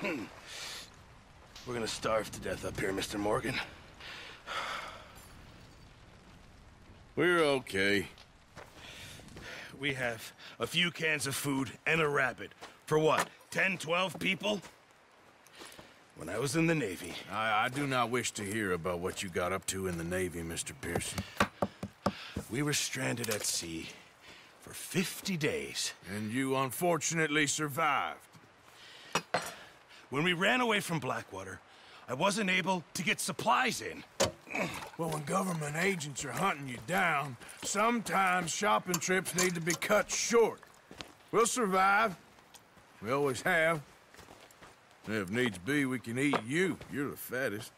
We're gonna starve to death up here, Mr. Morgan. We're okay. We have a few cans of food and a rabbit. For what, 10, 12 people? When I was in the Navy... I do not wish to hear about what you got up to in the Navy, Mr. Pearson. We were stranded at sea for 50 days. And you unfortunately survived. When we ran away from Blackwater, I wasn't able to get supplies in. Well, when government agents are hunting you down, sometimes shopping trips need to be cut short. We'll survive. We always have. If needs be, we can eat you. You're the fattest.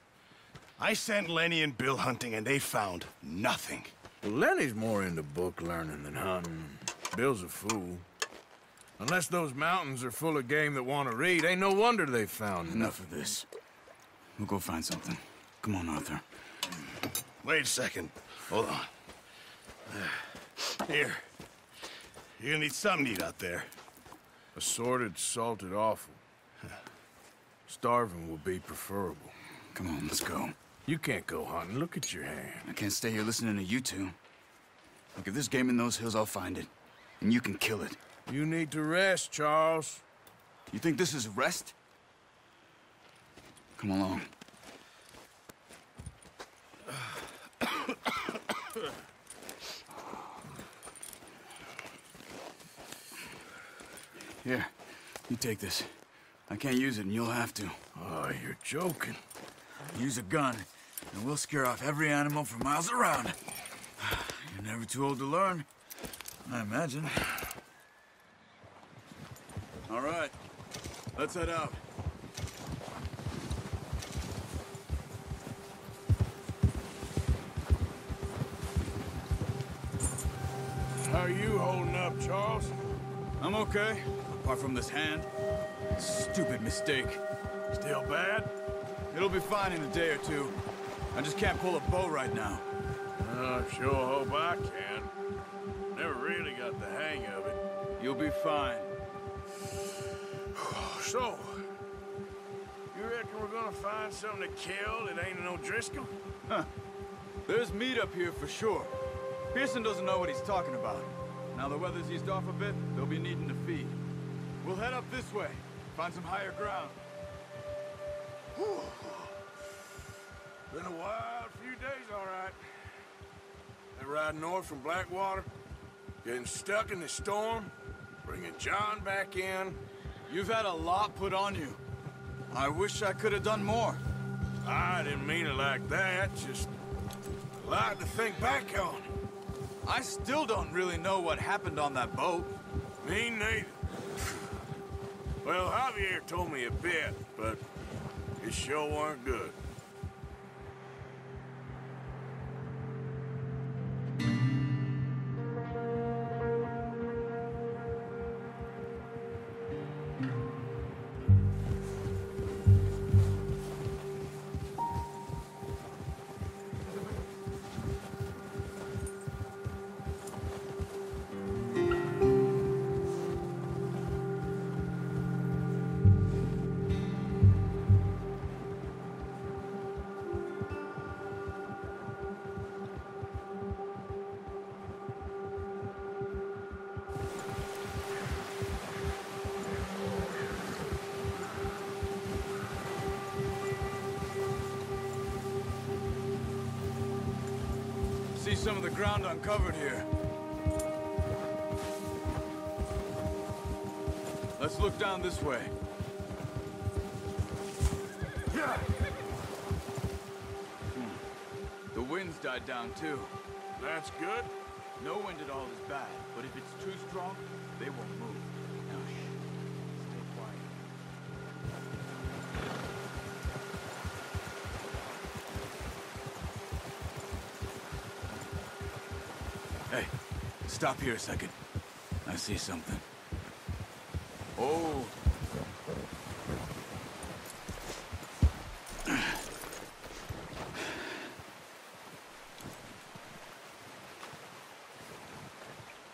I sent Lenny and Bill hunting, and they found nothing. Well, Lenny's more into book learning than hunting. Bill's a fool. Unless those mountains are full of game that want to read, ain't no wonder they found Enough of this. We'll go find something. Come on, Arthur. Wait a second. Hold on. Here. You're gonna need something to eat out there. Assorted, salted offal. Starving will be preferable. Come on, let's go. You can't go hunting. Look at your hand. I can't stay here listening to you two. Look, if there's game in those hills, I'll find it. And you can kill it. You need to rest, Charles. You think this is rest? Come along. Here, you take this. I can't use it, and you'll have to. Oh, you're joking. Use a gun, and we'll scare off every animal for miles around. You're never too old to learn, I imagine. All right, let's head out. How are you holding up, Charles? I'm okay, apart from this hand. Stupid mistake. Still bad? It'll be fine in a day or two. I just can't pull a bow right now. I sure hope I can. Never really got the hang of it. You'll be fine. So, you reckon we're gonna find something to kill that ain't no Driscoll? Huh. There's meat up here for sure. Pearson doesn't know what he's talking about. Now the weather's eased off a bit, they'll be needing to feed. We'll head up this way, find some higher ground. Whew. Been a wild few days, all right. That ride north from Blackwater, getting stuck in the storm, bringing John back in. You've had a lot put on you. I wish I could have done more. I didn't mean it like that, just a lot to think back on. I still don't really know what happened on that boat. Me neither. Well, Javier told me a bit, but it sure weren't good. See some of the ground uncovered here. Let's look down this way. The wind's died down too. That's good. No wind at all is bad, but if it's too strong, they won't move. Now shh. Stay quiet. Hey, stop here a second. I see something. Oh.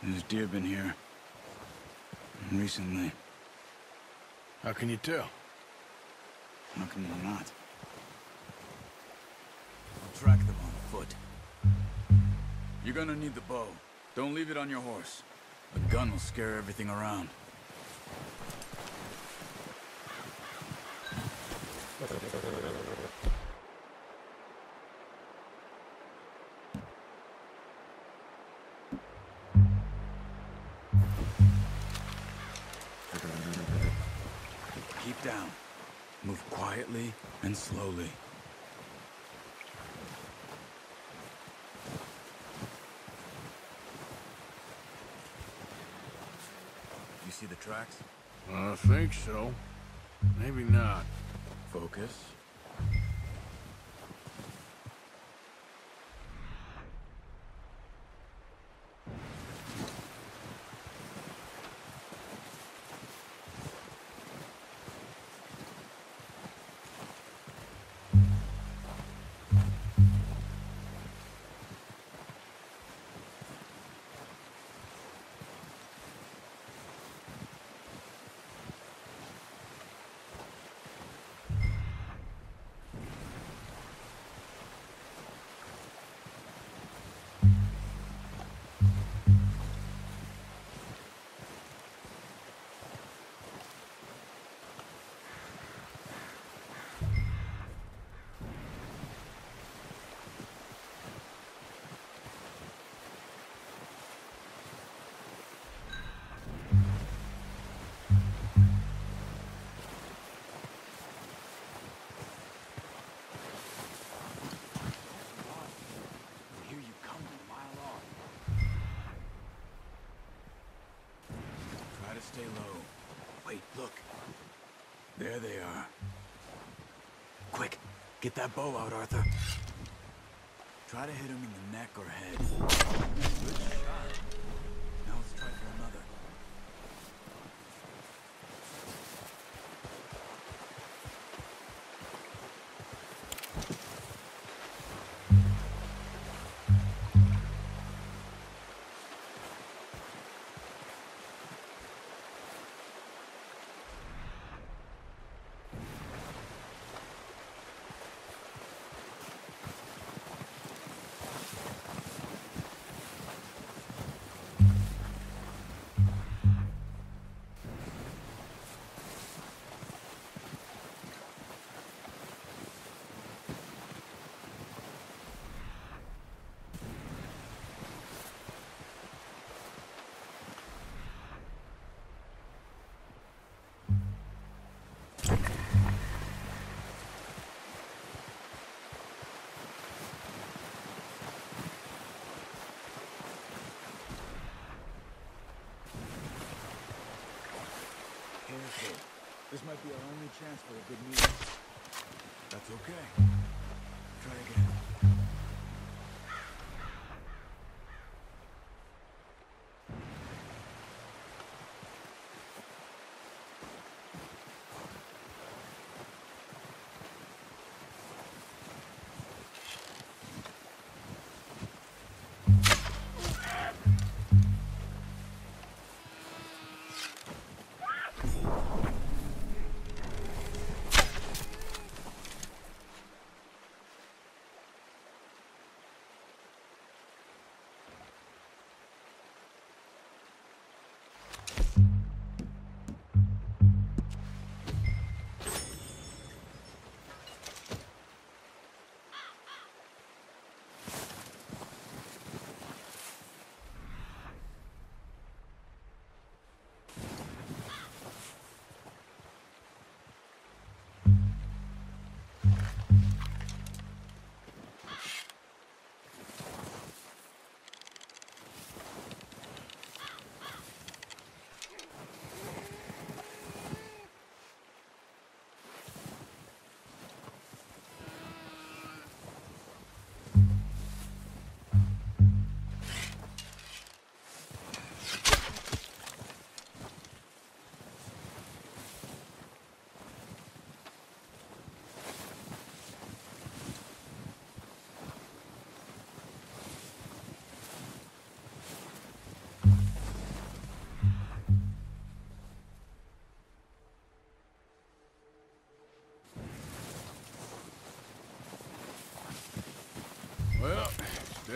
There's deer been here. Recently. How can you tell? How come they're not? I'll track them on foot. You're gonna need the bow. Don't leave it on your horse. A gun will scare everything around. Keep down. Move quietly and slowly. You see the tracks? I think so. Maybe not. Focus. Stay low. Wait, look. There they are. Quick, get that bow out, Arthur. Try to hit him in the neck or head. Good shot. Now let's try for another. Careful. This might be our only chance for a good meal. That's okay. Try again.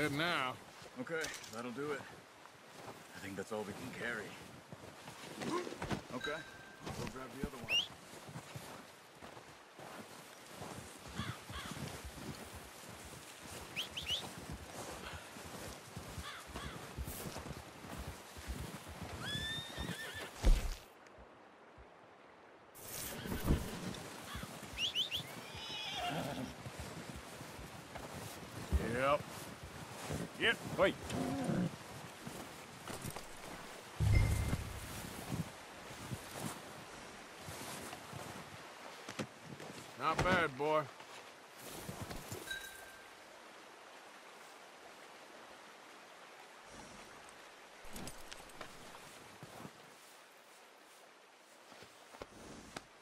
Dead now. Okay, that'll do it. I think that's all we can carry. Okay, I'll go grab the other one. Yep. Yep. Wait. Not bad, boy.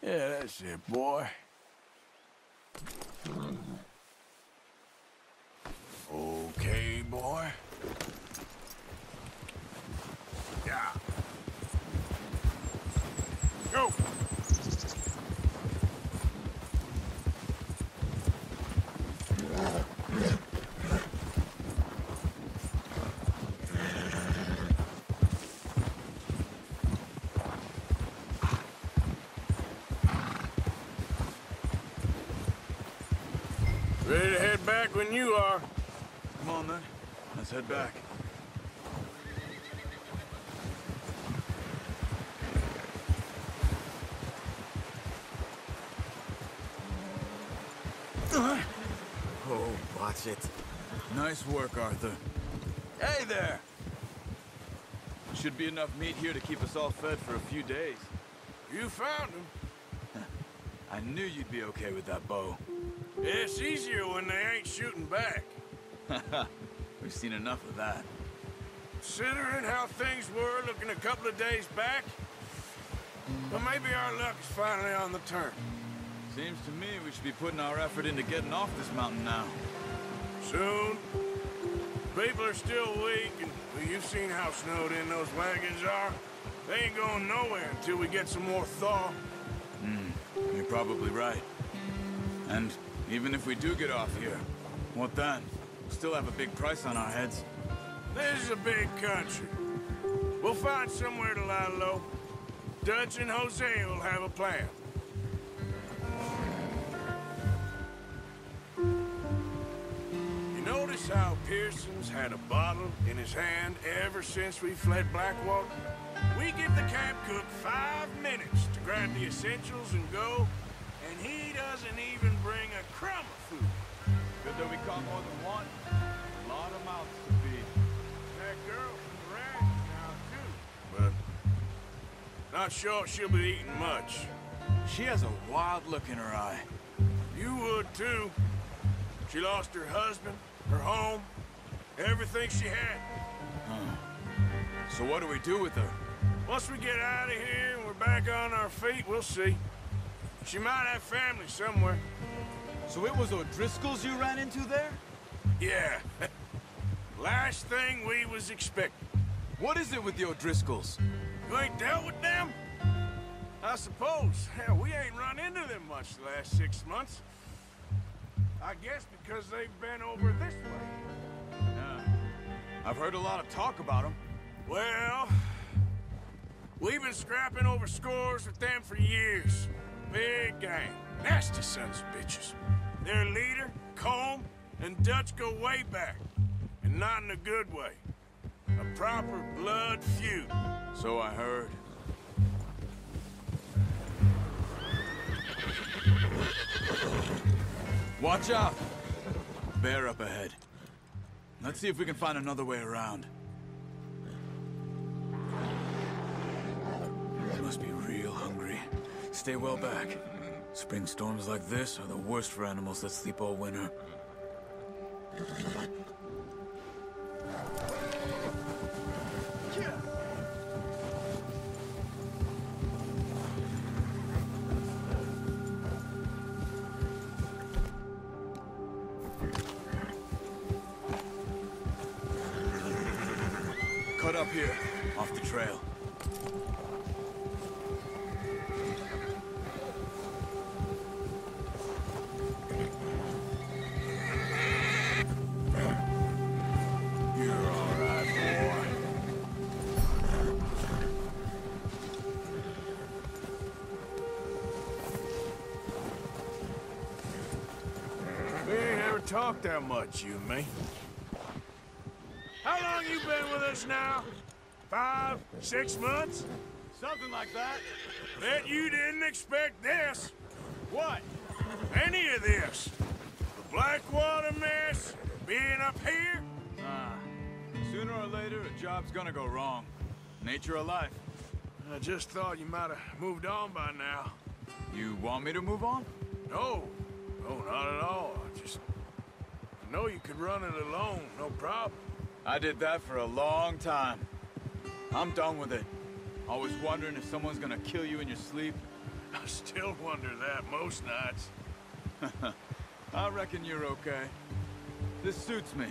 Yeah, that's it, boy. Okay, boy. Yeah. Go! Ready to head back when you are. Come on, then. Let's head back. Oh, watch it. Nice work, Arthur. Hey there! Should be enough meat here to keep us all fed for a few days. You found him. I knew you'd be okay with that bow. It's easier when they ain't shooting back. We've seen enough of that. Considering how things were looking a couple of days back, but maybe our luck is finally on the turn. Seems to me we should be putting our effort into getting off this mountain now. Soon. People are still weak, and well, you've seen how snowed in those wagons are. They ain't going nowhere until we get some more thaw. You're probably right. And even if we do get off here, what then? We'll still have a big price on our heads. This is a big country. We'll find somewhere to lie low. Dutch and Hosea will have a plan. You notice how Pearson's had a bottle in his hand ever since we fled Blackwater? We give the camp cook 5 minutes to grab the essentials and go, and he doesn't even bring a crumb of food. Good that we caught more than one. A lot of mouths to feed. That girl from the ranch now, too. But not sure she'll be eating much. She has a wild look in her eye. You would, too. She lost her husband, her home, everything she had. So what do we do with her? Once we get out of here and we're back on our feet, we'll see. She might have family somewhere. So it was O'Driscoll's you ran into there? Yeah. Last thing we was expecting. What is it with the O'Driscolls? You ain't dealt with them? I suppose. Hell, we ain't run into them much the last 6 months. I guess because they've been over this way. Yeah. I've heard a lot of talk about them. Well, we've been scrapping over scores with them for years. Big gang. Nasty sons of bitches. Their leader, Colm, and Dutch go way back. And not in a good way. A proper blood feud. So I heard. Watch out! Bear up ahead. Let's see if we can find another way around. Must be real hungry. Stay well back. Spring storms like this are the worst for animals that sleep all winter. Cut up here, off the trail. talk that much, you and me. How long you been with us now? 5, 6 months? Something like that. Bet you didn't expect this. What? Any of this. The Blackwater mess, being up here. Sooner or later, a job's gonna go wrong. Nature of life. I just thought you might have moved on by now. You want me to move on? No, not at all. I know you could run it alone, no problem. I did that for a long time. I'm done with it. Always wondering if someone's gonna kill you in your sleep. I still wonder that most nights. I reckon you're okay. This suits me.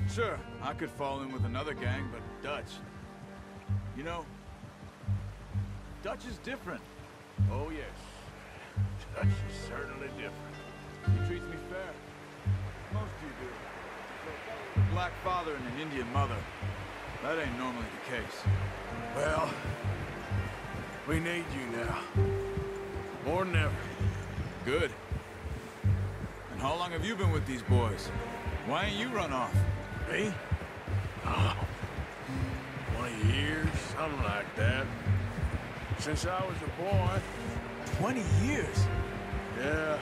Sure, I could fall in with another gang, but Dutch... You know, Dutch is different. Oh, yes. Dutch is certainly different. He treats me fair. Most of you do. A black father and an Indian mother. That ain't normally the case. Well, we need you now. More than ever. Good. And how long have you been with these boys? Why ain't you run off? Me? 20 years, something like that. Since I was a boy. 20 years? Yeah.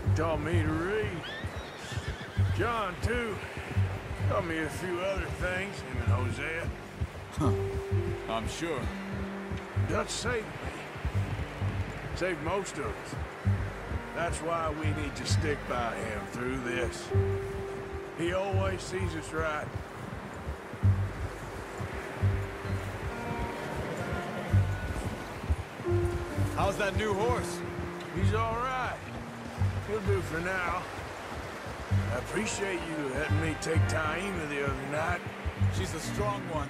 He taught me to read. John, too. Taught me a few other things, him and Hosea. I'm sure. Dutch saved me. Saved most of us. That's why we need to stick by him through this. He always sees us right. How's that new horse? He's all right. He'll do for now. I appreciate you letting me take Taima the other night. She's a strong one.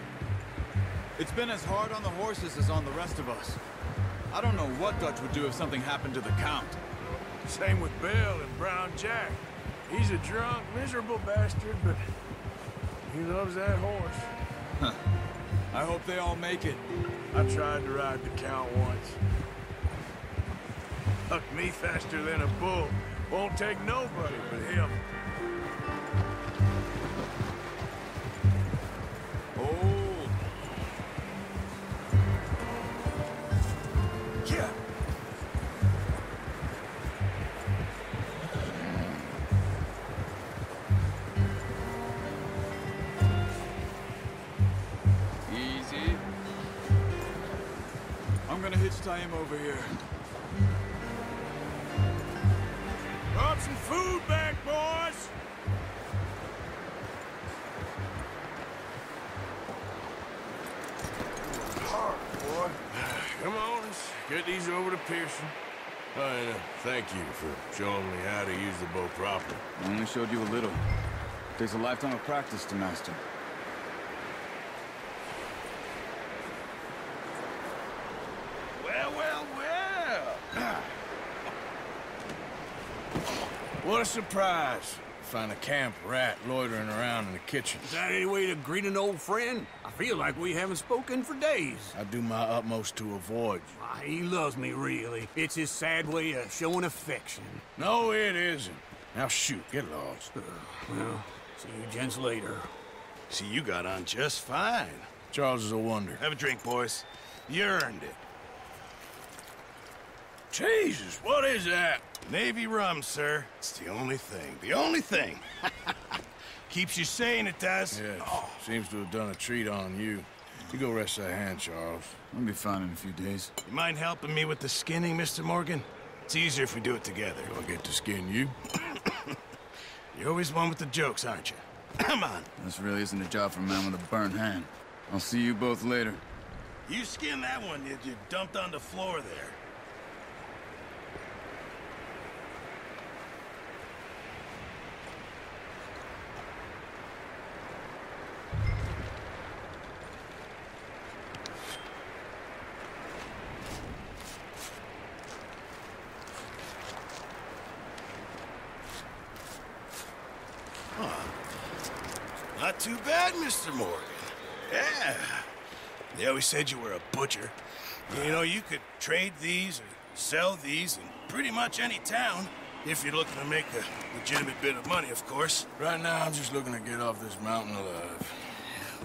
It's been as hard on the horses as on the rest of us. I don't know what Dutch would do if something happened to the Count. Same with Bill and Brown Jack. He's a drunk, miserable bastard, but he loves that horse. Huh. I hope they all make it. I tried to ride the Count once. Hucked me faster than a bull. Won't take nobody but him. Oh. Yeah. Easy. I'm gonna hitch tie him over here. Brought some food back, boys! Hard, boy. Come on, let's get these over to Pearson. And thank you for showing me how to use the bow properly. I only showed you a little. Takes a lifetime of practice to master. Well. What a surprise. Find a camp rat loitering around in the kitchen. Is that any way to greet an old friend? I feel like we haven't spoken for days. I do my utmost to avoid you. He loves me, really. It's his sad way of showing affection. No, it isn't. Now shoot, get lost. Well, see you gents later. See, you got on just fine. Charles is a wonder. Have a drink, boys. You earned it. Jesus, what is that? Navy rum, sir. It's the only thing. The only thing. Keeps you sane, it does. Yes, seems to have done a treat on you. You go rest that hand, Charles. I'll be fine in a few days. You mind helping me with the skinning, Mr. Morgan? It's easier if we do it together. Do I get to skin you? You're always one with the jokes, aren't you? Come on. This really isn't a job for a man with a burnt hand. I'll see you both later. You skinned that one you dumped on the floor there. Not too bad, Mr. Morgan. Yeah. They always said you were a butcher. You know, you could trade these or sell these in pretty much any town. If you're looking to make a legitimate bit of money, of course. Right now, I'm just looking to get off this mountain alive.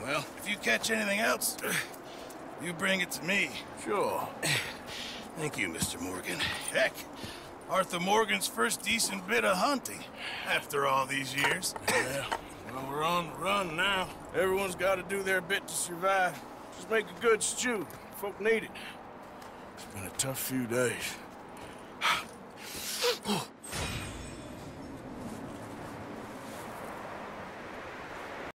Well, if you catch anything else, you bring it to me. Sure. Thank you, Mr. Morgan. Heck, Arthur Morgan's first decent bit of hunting after all these years. Yeah, well, we're on the run now. Everyone's got to do their bit to survive. Just make a good stew. Folk need it. It's been a tough few days.